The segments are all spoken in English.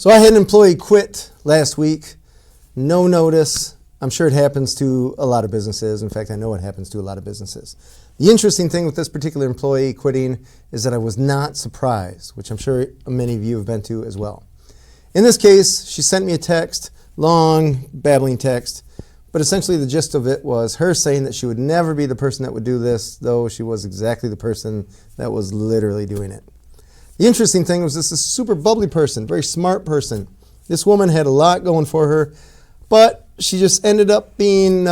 So I had an employee quit last week, no notice. I'm sure it happens to a lot of businesses. In fact, I know it happens to a lot of businesses. The interesting thing with this particular employee quitting is that I was not surprised, which I'm sure many of you have been to as well. In this case, she sent me a text, long, babbling text, but essentially the gist of it was her saying that she would never be the person that would do this, though she was exactly the person that was literally doing it. The interesting thing was this is a super bubbly person, very smart person. This woman had a lot going for her, but she just ended up being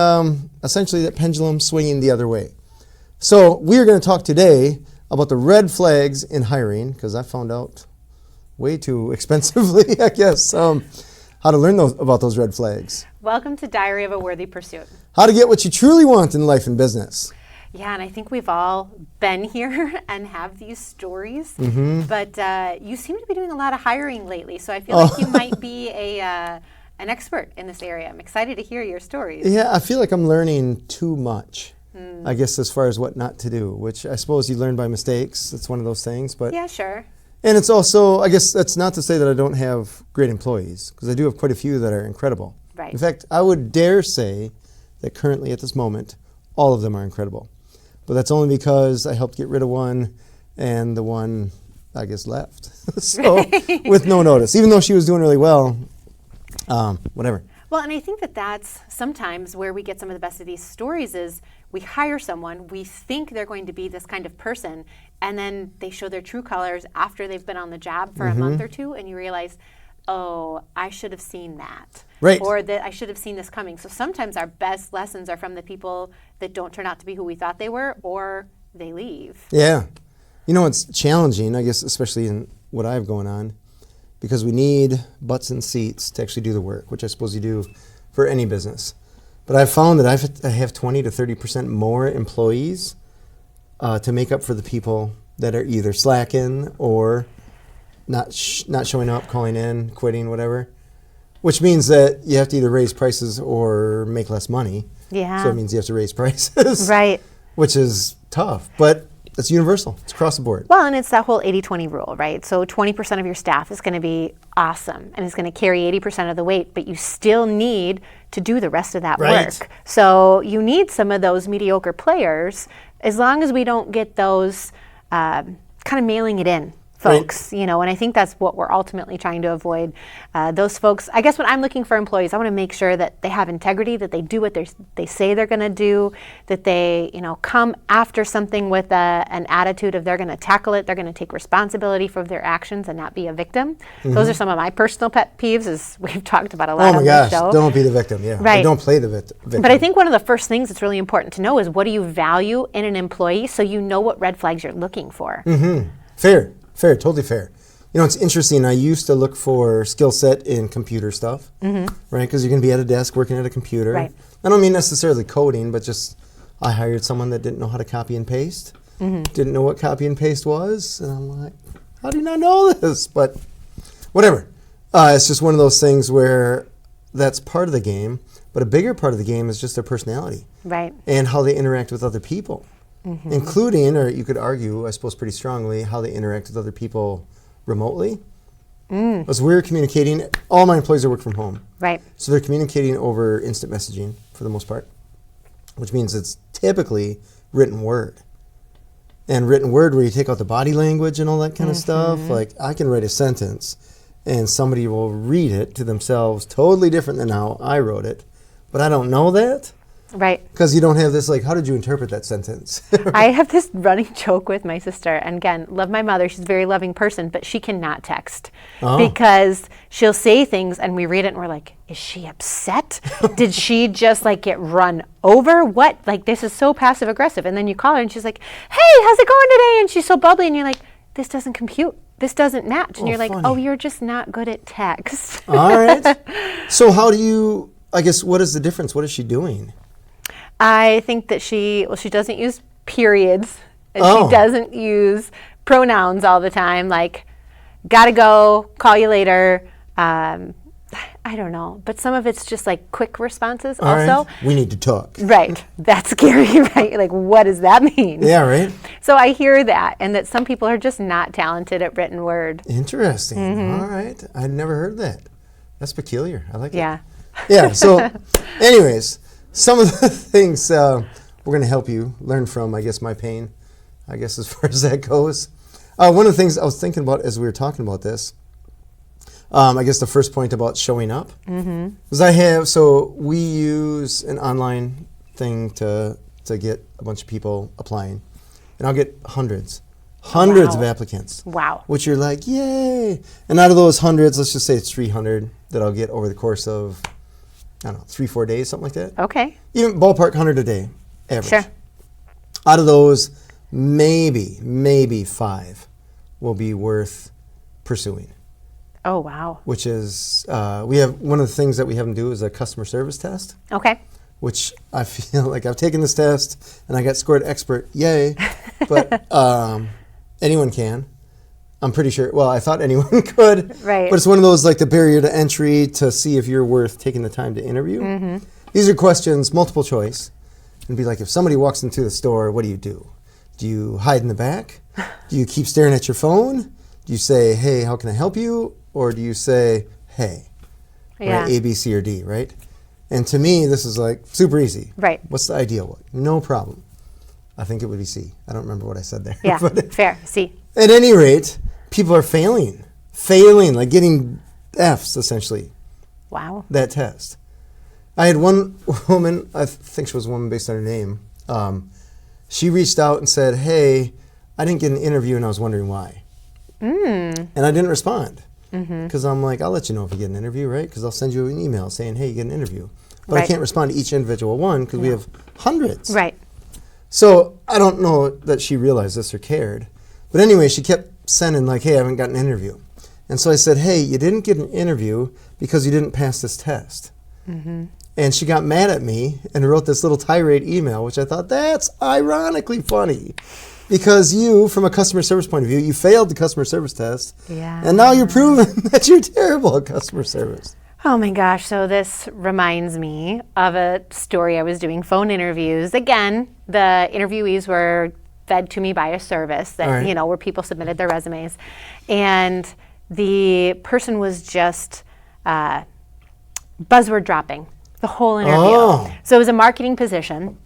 essentially that pendulum swinging the other way. So we're going to talk today about the red flags in hiring, because I found out way too expensively, I guess, how to learn about those red flags. Welcome to Diary of a Worthy Pursuit. How to get what you truly want in life and business. Yeah, and I think we've all been here and have these stories, but you seem to be doing a lot of hiring lately, so I feel like you might be an expert in this area. I'm excited to hear your stories. Yeah, I feel like I'm learning too much, I guess, as far as what not to do, which I suppose you learn by mistakes. It's one of those things. But yeah, sure. And it's also, I guess that's not to say that I don't have great employees, because I do have quite a few that are incredible. Right. In fact, I would dare say that currently at this moment, all of them are incredible. But that's only because I helped get rid of one, and the one, I guess, left. So, with no notice. Even though she was doing really well, whatever. Well, and I think that that's sometimes where we get some of the best of these stories is we hire someone, we think they're going to be this kind of person, and then they show their true colors after they've been on the job for a month or two, and you realize, oh, I should have seen that. Right. Or that I should have seen this coming. So sometimes our best lessons are from the people that don't turn out to be who we thought they were, or they leave. Yeah. You know, it's challenging, I guess, especially in what I have going on, because we need butts and seats to actually do the work, which I suppose you do for any business. But I've found that I have 20 to 30% more employees to make up for the people that are either slacking or not showing up, calling in, quitting, whatever. Which means that you have to either raise prices or make less money. Yeah. So it means you have to raise prices. Right. Which is tough, but it's universal. It's across the board. Well, and it's that whole 80-20 rule, right? So 20% of your staff is going to be awesome and is going to carry 80% of the weight, but you still need to do the rest of that work. So you need some of those mediocre players, as long as we don't get those kind of mailing it in folks, you know, and I think that's what we're ultimately trying to avoid. Those folks, I guess when I'm looking for employees, I want to make sure that they have integrity, that they do what they say they're going to do, that they, you know, come after something with an attitude of they're going to tackle it, they're going to take responsibility for their actions and not be a victim. Those are some of my personal pet peeves, as we've talked about a lot on the show. Don't be the victim, yeah. Right. Don't play the victim. But I think one of the first things that's really important to know is what do you value in an employee so you know what red flags you're looking for. Fair, totally fair. You know, it's interesting. I used to look for skill set in computer stuff, right? Because you're going to be at a desk working at a computer. Right. I don't mean necessarily coding, but just I hired someone that didn't know how to copy and paste, didn't know what copy and paste was, and I'm like, how do you not know this? But whatever. It's just one of those things where that's part of the game, but a bigger part of the game is just their personality. Right. And how they interact with other people. Including, or you could argue, I suppose pretty strongly, how they interact with other people remotely. As we're communicating, all my employees are work from home. Right. So they're communicating over instant messaging for the most part, which means it's typically written word. And written word where you take out the body language and all that kind of stuff. Like I can write a sentence and somebody will read it to themselves totally different than how I wrote it, but I don't know that. Right. Because you don't have this, like, how did you interpret that sentence? I have this running joke with my sister, and again, love my mother, she's a very loving person, but she cannot text because she'll say things and we read it and we're like, is she upset? Did she just like get run over? What? Like, this is so passive aggressive. And then you call her and she's like, hey, how's it going today? And she's so bubbly and you're like, this doesn't compute. This doesn't match. And you're like, funny. oh, you're just not good at text. All right. So how do you, I guess, what is the difference? What is she doing? I think that she doesn't use periods, and she doesn't use pronouns all the time, like, gotta go, call you later. I don't know, but some of it's just like quick responses also. Right. We need to talk. Right, that's scary, right? Like, what does that mean? Yeah, right. So I hear that, and that some people are just not talented at written word. Interesting. All right. I'd never heard that. That's peculiar. I like it. Yeah. Yeah. So, anyways, some of the things we're going to help you learn from, I guess, my pain, I guess, as far as that goes. One of the things I was thinking about as we were talking about this, I guess the first point about showing up, was we use an online thing to get a bunch of people applying, and I'll get hundreds of applicants. Wow. Which you're like, yay. And out of those hundreds, let's just say it's 300 that I'll get over the course of, I don't know, 3-4 days, something like that. Okay. Even ballpark 100 a day, average. Sure. Out of those, maybe 5 will be worth pursuing. Oh, wow. Which is, we have, one of the things that we have them do is a customer service test. Okay. Which I feel like I've taken this test and I got scored expert, yay. But anyone can. I'm pretty sure, well, I thought anyone could. Right. But it's one of those, like the barrier to entry to see if you're worth taking the time to interview. These are questions, multiple choice. And be like, if somebody walks into the store, what do you do? Do you hide in the back? Do you keep staring at your phone? Do you say, hey, how can I help you? Or do you say, hey, Yeah. right? A, B, C, or D, right? And to me, this is like super easy. Right. What's the ideal one? No problem. I think it would be C. I don't remember what I said there. Yeah, But fair. See. at any rate, people are failing, like getting Fs essentially, Wow. that test. I had one woman, I think she was a woman based on her name. She reached out and said, hey, I didn't get an interview and I was wondering why. And I didn't respond. Because I'm like, I'll let you know if you get an interview, right? Because I'll send you an email saying, hey, you get an interview. But I Right. can't respond to each individual one because we have hundreds. Right. So I don't know that she realized this or cared. But anyway, she kept sending like, hey, I haven't got an interview. And so I said, hey, you didn't get an interview because you didn't pass this test. And she got mad at me and wrote this little tirade email, which I thought, that's ironically funny. Because you, from a customer service point of view, you failed the customer service test. Yeah. And now you're proving that you're terrible at customer service. Oh my gosh, so this reminds me of a story. I was doing phone interviews. Again, the interviewees were fed to me by a service that, Right. where people submitted their resumes. And the person was just buzzword dropping the whole interview. Oh. So it was a marketing position.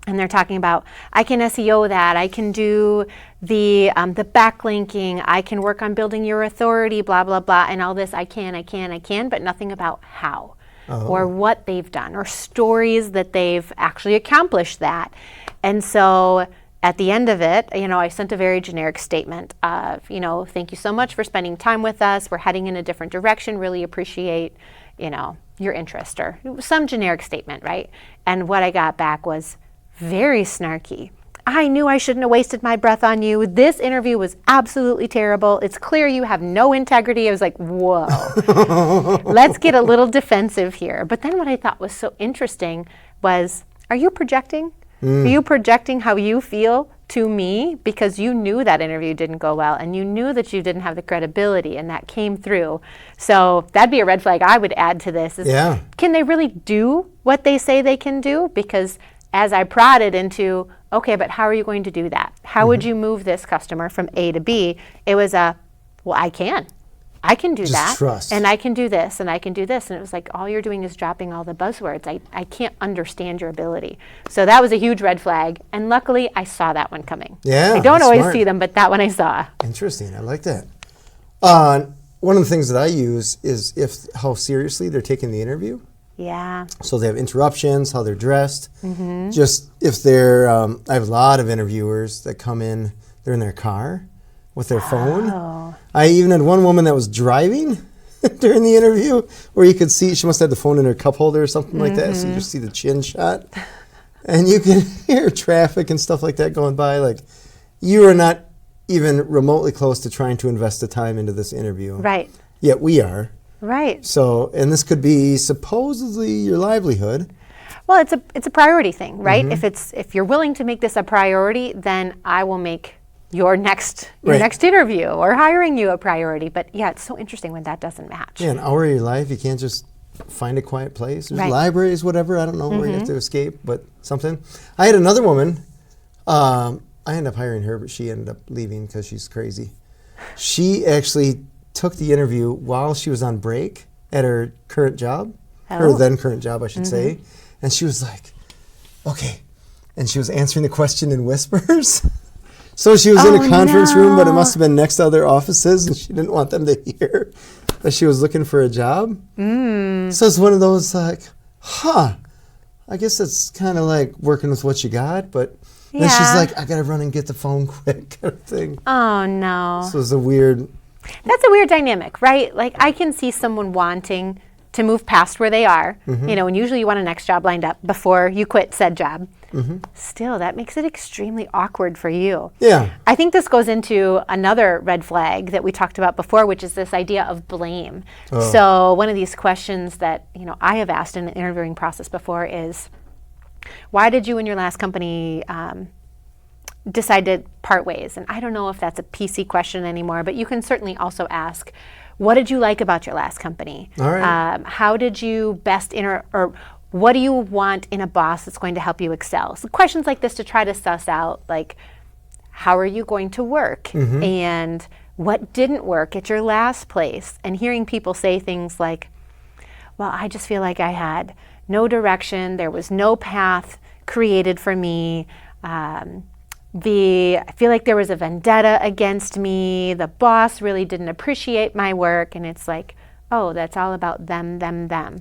And they're talking about, I can SEO that, I can do the backlinking, I can work on building your authority, blah, blah, blah, and all this, I can, but nothing about how or what they've done or stories that they've actually accomplished that. And so at the end of it, I sent a very generic statement of, thank you so much for spending time with us. We're heading in a different direction, really appreciate, your interest, or some generic statement, right? And what I got back was, very snarky. I knew I shouldn't have wasted my breath on you. This interview was absolutely terrible. It's clear you have no integrity. I was like, whoa, let's get a little defensive here. But then what I thought was so interesting was, are you projecting? Are you projecting how you feel to me because you knew that interview didn't go well and you knew that you didn't have the credibility and that came through? So that'd be a red flag I would add to this. Is, Yeah. Can they really do what they say they can do? Because as I prodded into, okay, but how are you going to do that? How would you move this customer from A to B? It was well, I can do Just that. trust. And I can do this, and I can do this. And it was like, all you're doing is dropping all the buzzwords. I can't understand your ability. So that was a huge red flag. And luckily, I saw that one coming. Yeah, I don't that's always smart. see them, but that one I saw. Interesting. I like that. One of the things that I use is how seriously they're taking the interview. Yeah. So they have interruptions, how they're dressed. Just if they're, I have a lot of interviewers that come in, they're in their car with their phone. I even had one woman that was driving during the interview where you could see, she must have the phone in her cup holder or something like that. So you just see the chin shot. And you can hear traffic and stuff like that going by. Like, you are not even remotely close to trying to invest the time into this interview. Right. Yet we are. Right. So, and this could be supposedly your livelihood. Well, it's a priority thing, right? If you're willing to make this a priority, then I will make your next interview or hiring you a priority. But yeah, it's so interesting when that doesn't match. Yeah, an hour of your life, you can't just find a quiet place. There's Right. libraries, whatever, I don't know where you have to escape, but something. I had another woman, I ended up hiring her, but she ended up leaving because she's crazy. She actually took the interview while she was on break at her current job, her then current job, I should say. And she was like, okay. And she was answering the question in whispers. So she was in a conference room, but it must have been next to other offices, and she didn't want them to hear that she was looking for a job. So it's one of those like, I guess it's kind of like working with what you got, but then she's like, I got to run and get the phone quick kind of thing. Oh, no. So it's a weird... That's a weird dynamic, right? Like, I can see someone wanting to move past where they are, you know, and usually you want a next job lined up before you quit said job. Still, that makes it extremely awkward for you. Yeah. I think this goes into another red flag that we talked about before, which is this idea of blame. So one of these questions that, you know, I have asked in the interviewing process before is, why did you and your last company decide to part ways? And I don't know if that's a PC question anymore, but you can certainly also ask, what did you like about your last company? All right. How did you best or what do you want in a boss that's going to help you excel? So questions like this to try to suss out, like, how are you going to work? And what didn't work at your last place? And hearing people say things like, well, I just feel like I had no direction. There was no path created for me. I feel like there was a vendetta against me. The boss really didn't appreciate my work. And it's like, oh, that's all about them.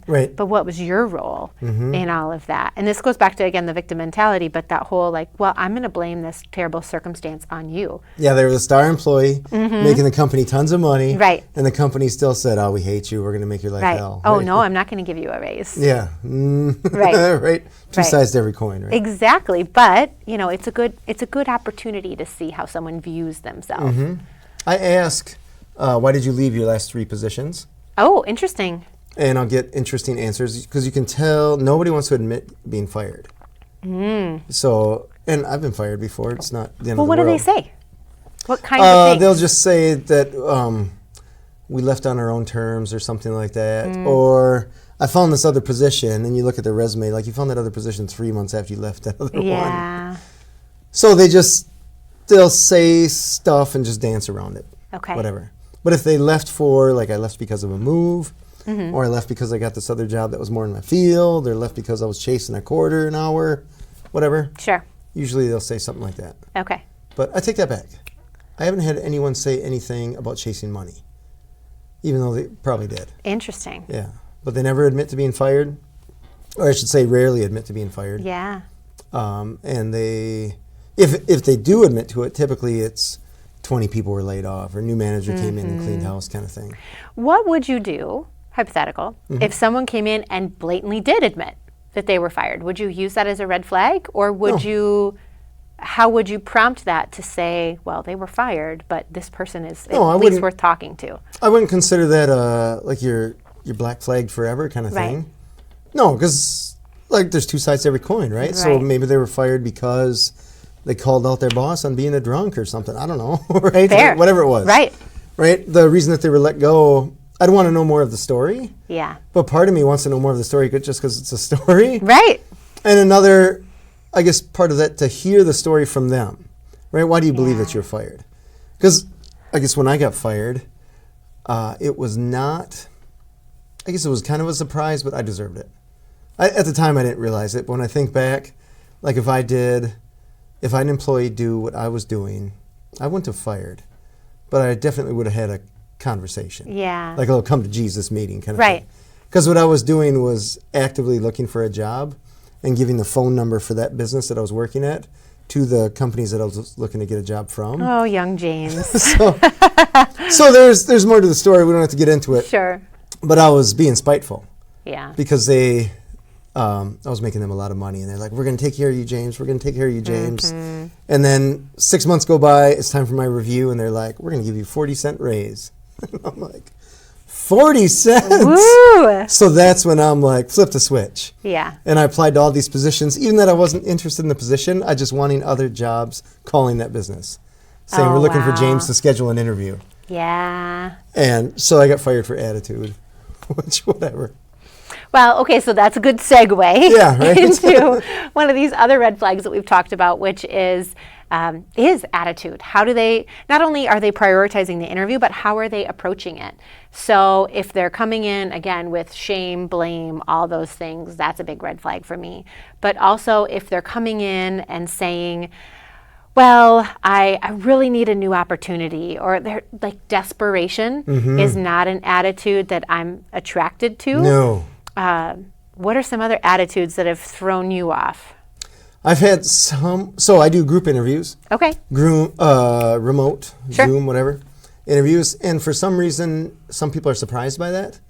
Right. But what was your role in all of that? And this goes back to, again, the victim mentality, but that whole like, well, I'm going to blame this terrible circumstance on you. Yeah, there was a star employee making the company tons of money. Right. And the company still said, oh, we hate you. We're going to make your life hell. Oh, no, I'm not going to give you a raise. Yeah. Right. Right. Two sides to every coin, right? Exactly. But, you know, it's a good opportunity to see how someone views themselves. I ask, why did you leave your last 3 positions? Oh, interesting. And I'll get interesting answers because you can tell nobody wants to admit being fired. So, and I've been fired before. It's not the end of the world. Well, what do they say? What kind of things? They'll just say that we left on our own terms or something like that. Or I found this other position, and you look at their resume, like you found that other position 3 months after you left that other one. So they'll say stuff and just dance around it. Okay. Whatever. But if they left for, like, I left because of a move, or I left because I got this other job that was more in my field, or left because I was chasing a quarter an hour, whatever. Sure. Usually they'll say something like that. Okay. But I take that back. I haven't had anyone say anything about chasing money, even though they probably did. Interesting. Yeah. But they never admit to being fired, or I should say rarely admit to being fired. Yeah. And they, if they do admit to it, typically it's 20 people were laid off, or a new manager came in and cleaned house kind of thing. What would you do, hypothetical, if someone came in and blatantly did admit that they were fired? Would you use that as a red flag? Or would you, how would you prompt that to say, well, they were fired, but this person is at least worth talking to? I wouldn't consider that like your black flagged forever kind of thing. No, because like there's 2 sides to every coin, right? So maybe they were fired because they called out their boss on being a drunk or something. I don't know, right? Fair. Whatever it was. Right. Right? The reason that they were let go, I'd want to know more of the story. Yeah. But part of me wants to know more of the story just because it's a story. Right. And another, I guess, part of that, to hear the story from them. Right? Why do you believe that you're fired? Because I guess when I got fired, it was not, I guess it was kind of a surprise, but I deserved it. At the time, I didn't realize it. But when I think back, like if I had an employee do what I was doing, I wouldn't have fired, but I definitely would have had a conversation. Yeah. Like a little come to Jesus meeting kind of thing. Because what I was doing was actively looking for a job and giving the phone number for that business that I was working at to the companies that I was looking to get a job from. Oh, young James. So there's more to the story. We don't have to get into it. Sure. But I was being spiteful. Yeah. Because I was making them a lot of money, and they're like, we're going to take care of you, James. We're going to take care of you, James. And then 6 months go by, it's time for my review, and they're like, we're going to give you 40-cent raise. And I'm like, 40 cents? Woo! So that's when I'm like, flip the switch. Yeah. And I applied to all these positions, even that I wasn't interested in the position, I just wanting other jobs calling that business, saying we're looking for James to schedule an interview. Yeah. And so I got fired for attitude, which whatever. Well, okay, so that's a good segue right? into one of these other red flags that we've talked about, which is is attitude. How do they, not only are they prioritizing the interview, but how are they approaching it? So if they're coming in, again, with shame, blame, all those things, that's a big red flag for me. But also if they're coming in and saying, well, I really need a new opportunity, or they're like desperation is not an attitude that I'm attracted to. No. What are some other attitudes that have thrown you off? I've had some, so I do group interviews. Okay. Remote, Sure. Zoom, whatever, interviews. And for some reason, some people are surprised by that.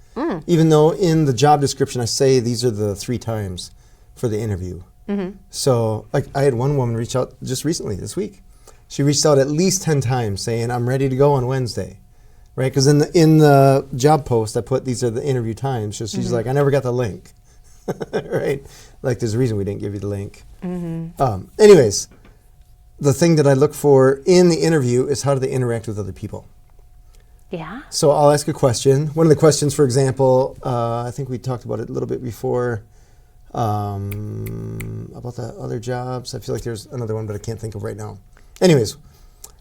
Even though in the job description, I say these are the 3 times for the interview. So like I had one woman reach out just recently this week. She reached out at least 10 times saying, I'm ready to go on Wednesday. Right? Because in the job post, I put these are the interview times. So she's like, I never got the link. Right? Like there's a reason we didn't give you the link. Anyways, the thing that I look for in the interview is how do they interact with other people. Yeah. So I'll ask a question. One of the questions, for example, I think we talked about it a little bit before, about the other jobs. I feel like there's another one, but I can't think of right now. Anyways,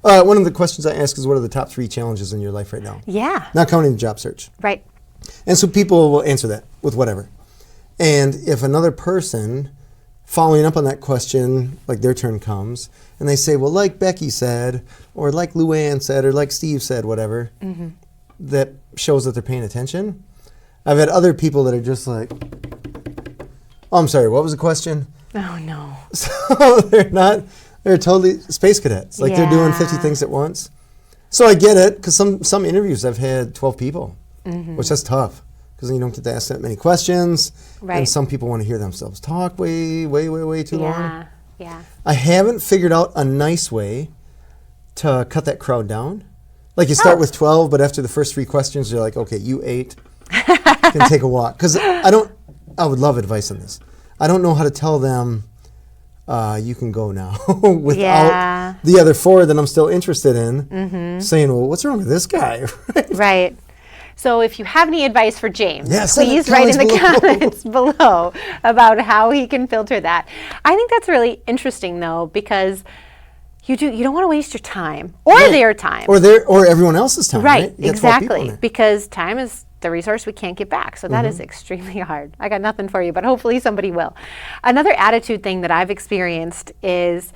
one of the questions I ask is what are the top 3 challenges in your life right now? Yeah. Not counting the job search. Right. And so people will answer that with whatever. And if another person following up on that question, like their turn comes, and they say, well, like Becky said, or like Luann said, or like Steve said, whatever, that shows that they're paying attention. I've had other people that are just like, oh, I'm sorry, what was the question? Oh, no. So they're totally space cadets. Like they're doing 50 things at once. So I get it, because some interviews I've had 12 people, which that's tough. Because you don't get to ask that many questions. Right. And some people want to hear themselves talk way too long. Yeah. I haven't figured out a nice way to cut that crowd down. Like you start with 12, but after the first 3 questions, you're like, okay, you 8, can take a walk. Because I would love advice on this. I don't know how to tell them, you can go now, without the other 4 that I'm still interested in saying, well, what's wrong with this guy? Right. So if you have any advice for James, yes, please write in the comments below about how he can filter that. I think that's really interesting, though, because you don't want to waste your time or their time. Or everyone else's time, right? Exactly. Because time is the resource we can't get back. So that is extremely hard. I got nothing for you, but hopefully somebody will. Another attitude thing that I've experienced is,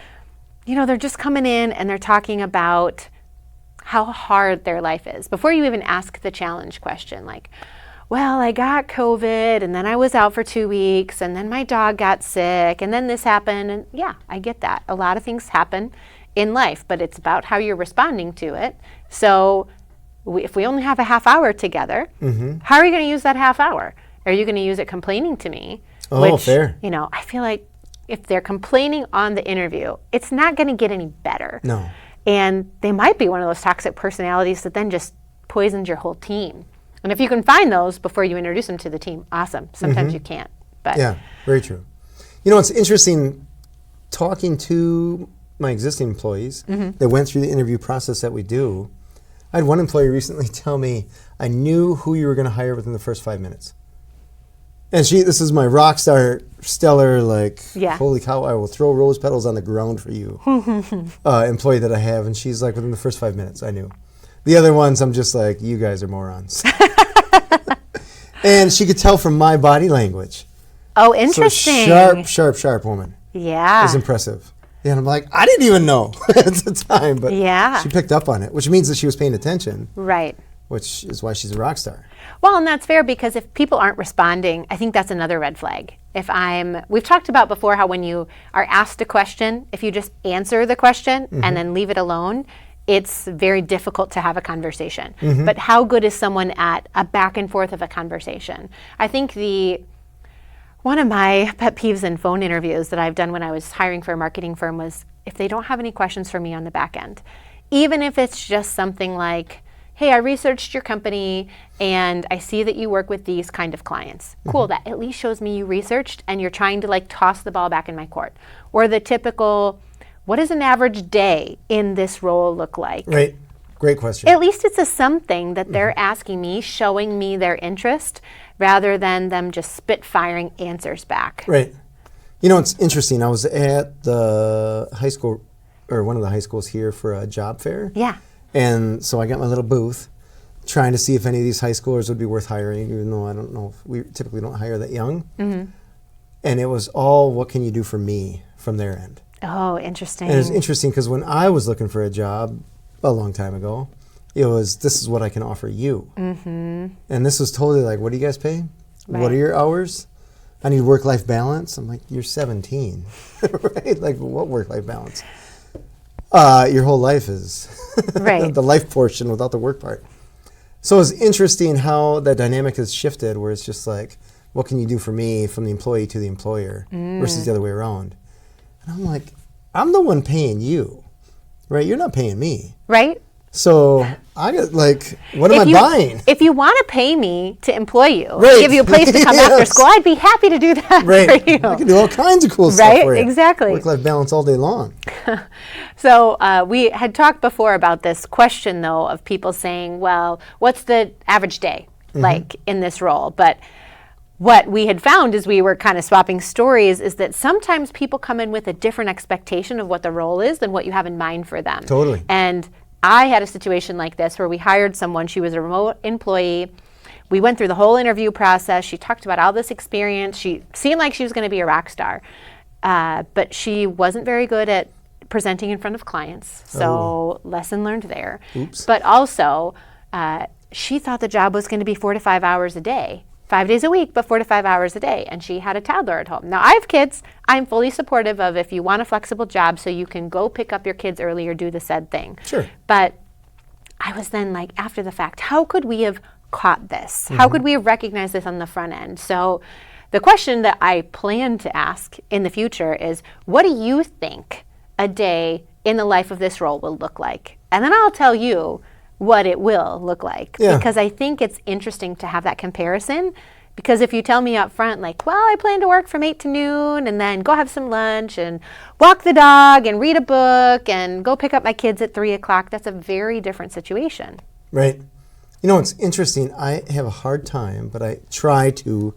they're just coming in and they're talking about how hard their life is. Before you even ask the challenge question, like, well, I got COVID and then I was out for 2 weeks and then my dog got sick and then this happened. And yeah, I get that. A lot of things happen in life, but it's about how you're responding to it. So if we only have a half hour together, how are you going to use that half hour? Are you going to use it complaining to me? Oh, fair. I feel like if they're complaining on the interview, it's not going to get any better. No. And they might be one of those toxic personalities that then just poisons your whole team. And if you can find those before you introduce them to the team, awesome. Sometimes you can't. But yeah, very true. It's interesting talking to my existing employees that went through the interview process that we do. I had one employee recently tell me, I knew who you were going to hire within the first 5 minutes. And this is my rock star, stellar, holy cow, I will throw rose petals on the ground for you employee that I have. And she's like, within the first 5 minutes, I knew. The other ones, I'm just like, you guys are morons. And she could tell from my body language. Oh, interesting. So sharp woman. Yeah. It was impressive. Yeah, and I'm like, I didn't even know at the time, but she picked up on it, which means that she was paying attention. Right. Which is why she's a rock star. Well, and that's fair because if people aren't responding, I think that's another red flag. We've talked about before how when you are asked a question, if you just answer the question and then leave it alone, it's very difficult to have a conversation. But how good is someone at a back and forth of a conversation? I think one of my pet peeves in phone interviews that I've done when I was hiring for a marketing firm was if they don't have any questions for me on the back end, even if it's just something like, hey, I researched your company and I see that you work with these kind of clients. Cool, that at least shows me you researched and you're trying to toss the ball back in my court. Or the typical, what does an average day in this role look like? Right, great question. At least it's a something that they're asking me, showing me their interest, rather than them just spit-firing answers back. Right. It's interesting. I was at the high school or one of the high schools here for a job fair. Yeah. And so I got my little booth, trying to see if any of these high schoolers would be worth hiring, even though I don't know if we typically don't hire that young. Mm-hmm. And it was all, what can you do for me from their end? Oh, interesting. And it was interesting because when I was looking for a job a long time ago, it was, this is what I can offer you. Mm-hmm. And this was totally like, what do you guys pay? Right. What are your hours? I need work-life balance. I'm like, you're 17, right? Like, what work-life balance? Your whole life is right. the life portion without the work part. So it's interesting how that dynamic has shifted, where it's just like, what can you do for me from the employee to the employer versus the other way around? And I'm like, I'm the one paying you, right? You're not paying me. Right. So I got like, what am I buying? If you want to pay me to employ you, Right. give you a place to come Yes. after school, I'd be happy to do that Right. for you. I can do all kinds of cool stuff Right? for you. Exactly. Work-life balance all day long. So we had talked before about this question, though, of people saying, well, what's the average day like in this role? But what we had found as we were kind of swapping stories is that sometimes people come in with a different expectation of what the role is than what you have in mind for them. Totally. And I had a situation like this where we hired someone. She was a remote employee. We went through the whole interview process. She talked about all this experience. She seemed like she was going to be a rock star. But she wasn't very good at presenting in front of clients. So lesson learned there. Oops. But also, she thought the job was going to be 4 to 5 hours a day. 5 days a week, but 4 to 5 hours a day. And she had a toddler at home. Now, I have kids. I'm fully supportive of if you want a flexible job so you can go pick up your kids early or do the said thing. Sure. But I was then like, after the fact, how could we have caught this? How could we have recognized this on the front end? So the question that I plan to ask in the future is, what do you think a day in the life of this role will look like? And then I'll tell you what it will look like. Yeah. Because I think it's interesting to have that comparison. Because if you tell me up front, like, well, I plan to work from 8 to noon and then go have some lunch and walk the dog and read a book and go pick up my kids at 3 o'clock, that's a very different situation. Right. You know, it's interesting. I have a hard time, but I try to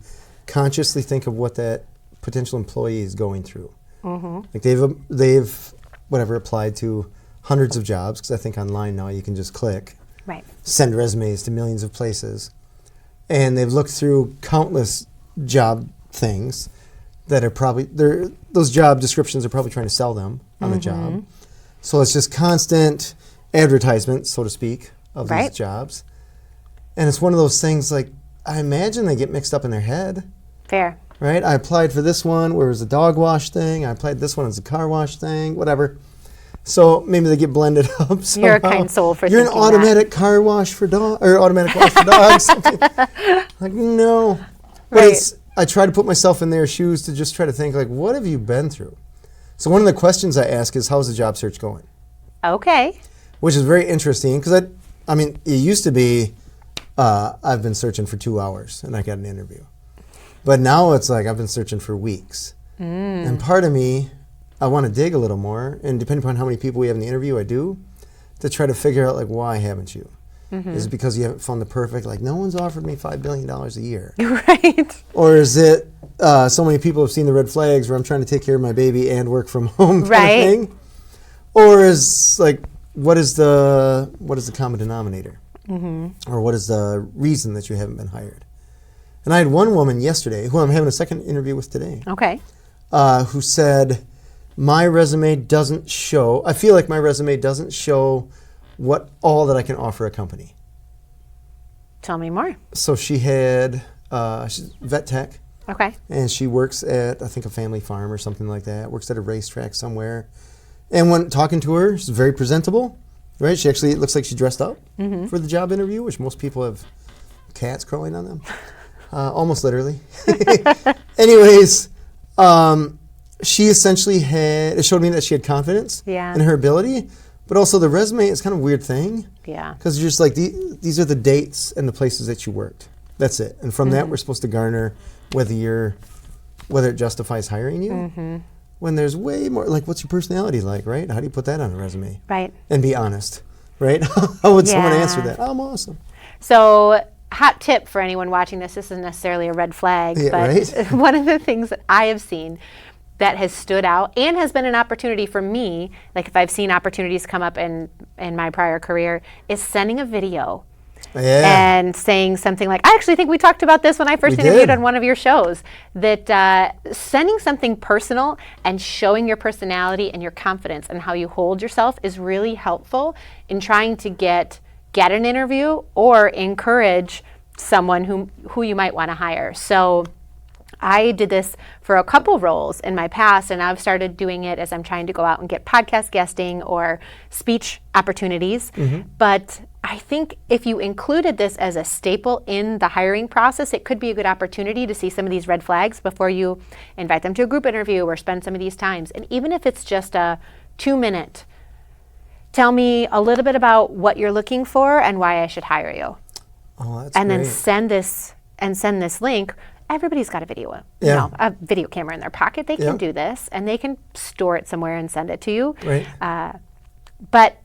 consciously think of what that potential employee is going through. Like they've whatever applied to hundreds of jobs, because I think online now you can just click, Right. send resumes to millions of places, and they've looked through countless job things that are probably those job descriptions are probably trying to sell them on the job. So it's just constant advertisement, so to speak, of Right. these jobs. And it's one of those things, like, I imagine they get mixed up in their head, Fair. right? I applied for this one where it was a dog wash thing. I applied this one as a car wash thing, whatever. So maybe they get blended up somehow. You're a kind soul for You're an thinking automatic car wash for dog, or automatic wash for dogs. Something. Like, no. But Right. I try to put myself in their shoes to just try to think, like, what have you been through? So one of the questions I ask is, how's the job search going? Okay. Which is very interesting, because I mean, it used to be, I've been searching for 2 hours and I got an interview. But now it's like, I've been searching for weeks. And part of me, I want to dig a little more, and depending upon how many people we have in the interview, I do, to try to figure out, like, why haven't you? Is it because you haven't found the perfect, like, no one's offered me $5 billion a year? Right. Or is it so many people have seen the red flags where I'm trying to take care of my baby and work from home kind Right. of thing? Or is, like, what is the common denominator? Or what is the reason that you haven't been hired? And I had one woman yesterday, who I'm having a second interview with today, Okay. who said, my resume doesn't show, I feel like my resume doesn't show what all that I can offer a company. Tell me more. So she had, she's vet tech, Okay. and she works at, I think, a family farm or something like that, works at a racetrack somewhere. And when talking to her, she's very presentable, right? She actually, it looks like she dressed up for the job interview, which most people have cats crawling on them. Almost literally. Anyways, she essentially it showed me that she had confidence Yeah. in her ability, but also the resume is kind of a weird thing, Yeah. because you're just like, these are the dates and the places that you worked. That's it. And from that, we're supposed to garner whether it justifies hiring you. When there's way more, like, what's your personality like, right? How do you put that on a resume? Right. And be honest, right? How would someone Yeah. answer that? I'm awesome. So, hot tip for anyone watching this isn't necessarily a red flag, Yeah, but right? one of the things that I have seen that has stood out and has been an opportunity for me, like if I've seen opportunities come up in my prior career, is sending a video and saying something like, I actually think we talked about this when I first interviewed on one of your shows, that sending something personal and showing your personality and your confidence and how you hold yourself is really helpful in trying to get an interview or encourage someone who you might want to hire. So I did this for a couple roles in my past, and I've started doing it as I'm trying to go out and get podcast guesting or speech opportunities. But I think if you included this as a staple in the hiring process, it could be a good opportunity to see some of these red flags before you invite them to a group interview or spend some of these times. And even if it's just a 2-minute, tell me a little bit about what you're looking for and why I should hire you. Oh, that's and great. Then send this link. Everybody's got a video camera in their pocket. They can do this, and they can store it somewhere and send it to you. Right. But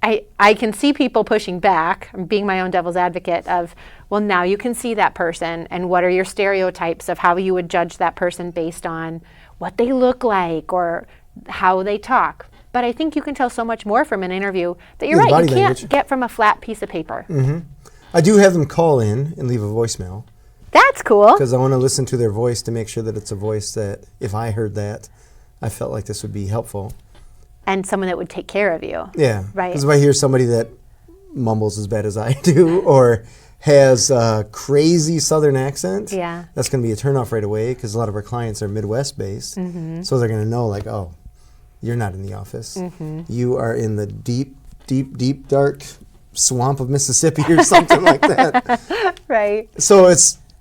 I can see people pushing back. I'm being my own devil's advocate of, well, now you can see that person, and what are your stereotypes of how you would judge that person based on what they look like or how they talk. But I think you can tell so much more from an interview that you're right, you can't get from a flat piece of paper. I do have them call in and leave a voicemail. That's cool. Because I want to listen to their voice to make sure that it's a voice that, if I heard that, I felt like this would be helpful. And someone that would take care of you. Yeah. Right. Because if I hear somebody that mumbles as bad as I do or has a crazy Southern accent, that's going to be a turnoff right away because a lot of our clients are Midwest based. So they're going to know, like, oh, you're not in the office. You are in the deep, deep, deep, dark swamp of Mississippi or something like that. Right. So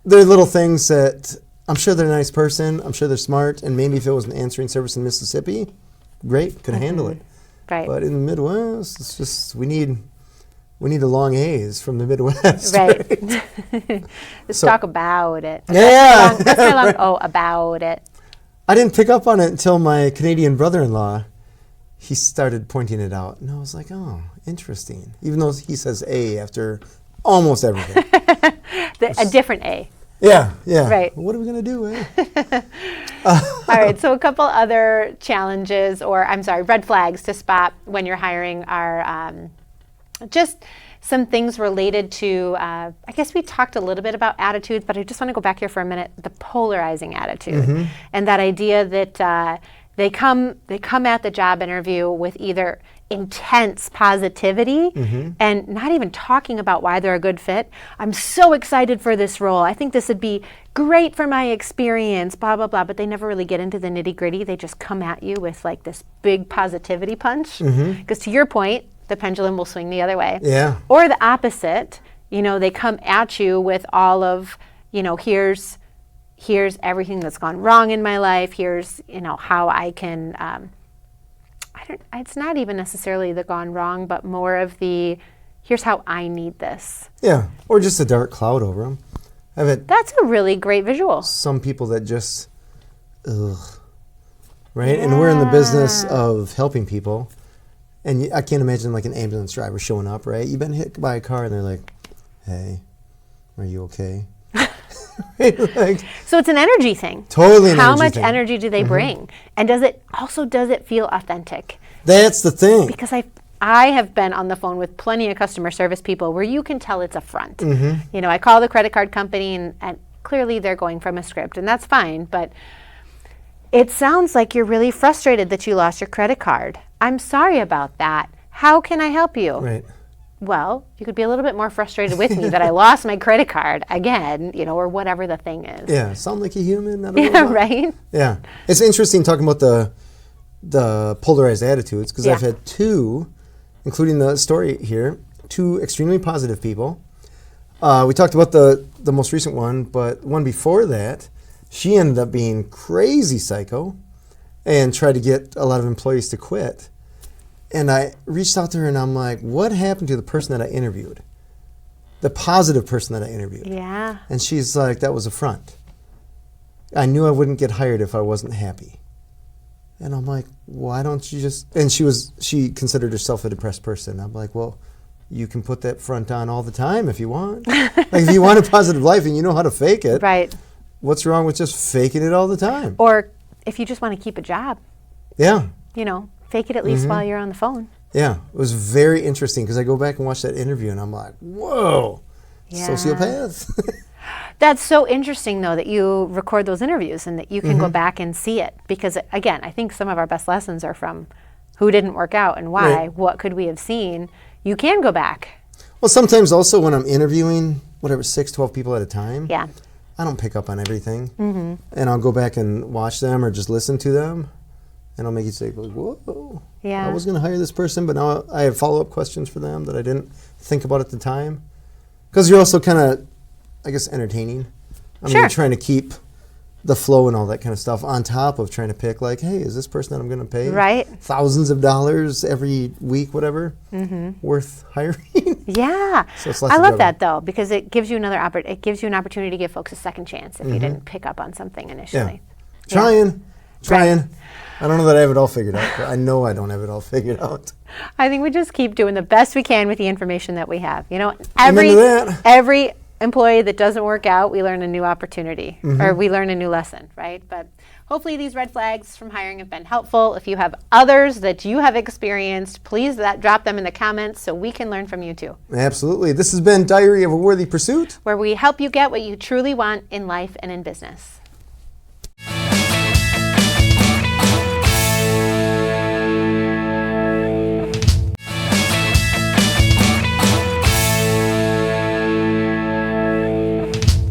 they're little things that I'm sure they're a nice person. I'm sure they're smart. And maybe if it was an answering service in Mississippi, great, could handle it. Right. But in the Midwest, it's just we need a long A's from the Midwest. Right. Let's talk about it. Yeah. That's my long O, about it. I didn't pick up on it until my Canadian brother-in-law, he started pointing it out. And I was like, oh, interesting. Even though he says A after almost everything. A different A. Yeah. Right. What are we going to do, eh? All right, so a couple other challenges, red flags to spot when you're hiring are just some things related to, I guess we talked a little bit about attitudes, but I just want to go back here for a minute, the polarizing attitude. And that idea that they come at the job interview with either intense positivity and not even talking about why they're a good fit. I'm so excited for this role. I think this would be great for my experience, blah, blah, blah. But they never really get into the nitty gritty. They just come at you with like this big positivity punch. Because to your point, the pendulum will swing the other way. Yeah. Or the opposite, they come at you with all of, here's everything that's gone wrong in my life. Here's, how I can, it's not even necessarily the gone wrong, but more of the, here's how I need this. Yeah, or just a dark cloud over them. That's a really great visual. Some people that just, right? Yeah. And we're in the business of helping people. And I can't imagine like an ambulance driver showing up, right? You've been hit by a car and they're like, hey, are you okay? Right? So it's an energy thing. Totally an energy thing. How much energy do they bring? And does it feel authentic? That's the thing. Because I have been on the phone with plenty of customer service people where you can tell it's a front. I call the credit card company and clearly they're going from a script, and that's fine, but it sounds like you're really frustrated that you lost your credit card. I'm sorry about that. How can I help you? Right. Well, you could be a little bit more frustrated with me that I lost my credit card again, or whatever the thing is. Yeah, sound like a human, not a robot. Right? Yeah. It's interesting talking about the polarized attitudes, because I've had two, including the story here, two extremely positive people. We talked about the most recent one, but one before that, she ended up being crazy psycho and tried to get a lot of employees to quit. And I reached out to her and I'm like, what happened to the person that I interviewed? The positive person that I interviewed. Yeah. And she's like, that was a front. I knew I wouldn't get hired if I wasn't happy. And I'm like, why don't you just... And she considered herself a depressed person. I'm like, well, you can put that front on all the time if you want. Like if you want a positive life and you know how to fake it. Right. What's wrong with just faking it all the time? Or if you just want to keep a job, Yeah. fake it at least while you're on the phone. Yeah. It was very interesting because I go back and watch that interview and I'm like, whoa, sociopath. That's so interesting, though, that you record those interviews and that you can go back and see it. Because, again, I think some of our best lessons are from who didn't work out and why. Right. What could we have seen? You can go back. Well, sometimes also when I'm interviewing, 6, 12 people at a time, Yeah. I don't pick up on everything. And I'll go back and watch them or just listen to them. And I'll make you say, whoa, Yeah. I was going to hire this person, but now I have follow-up questions for them that I didn't think about at the time. Because you're also kind of, I guess, entertaining. I mean, Sure. you're trying to keep the flow and all that kind of stuff on top of trying to pick, like, hey, is this person that I'm going to pay Right. thousands of dollars every week, whatever, worth hiring? Yeah. So it's less I of love a- that, though, because it gives you it gives you an opportunity to give folks a second chance if you didn't pick up on something initially. Trying. I don't know that I have it all figured out, but I know I don't have it all figured out. I think we just keep doing the best we can with the information that we have. Amen to that. Every employee that doesn't work out, we learn a new opportunity or we learn a new lesson, right? But hopefully these red flags from hiring have been helpful. If you have others that you have experienced, please drop them in the comments so we can learn from you too. Absolutely. This has been Diary of a Worthy Pursuit. Where we help you get what you truly want in life and in business.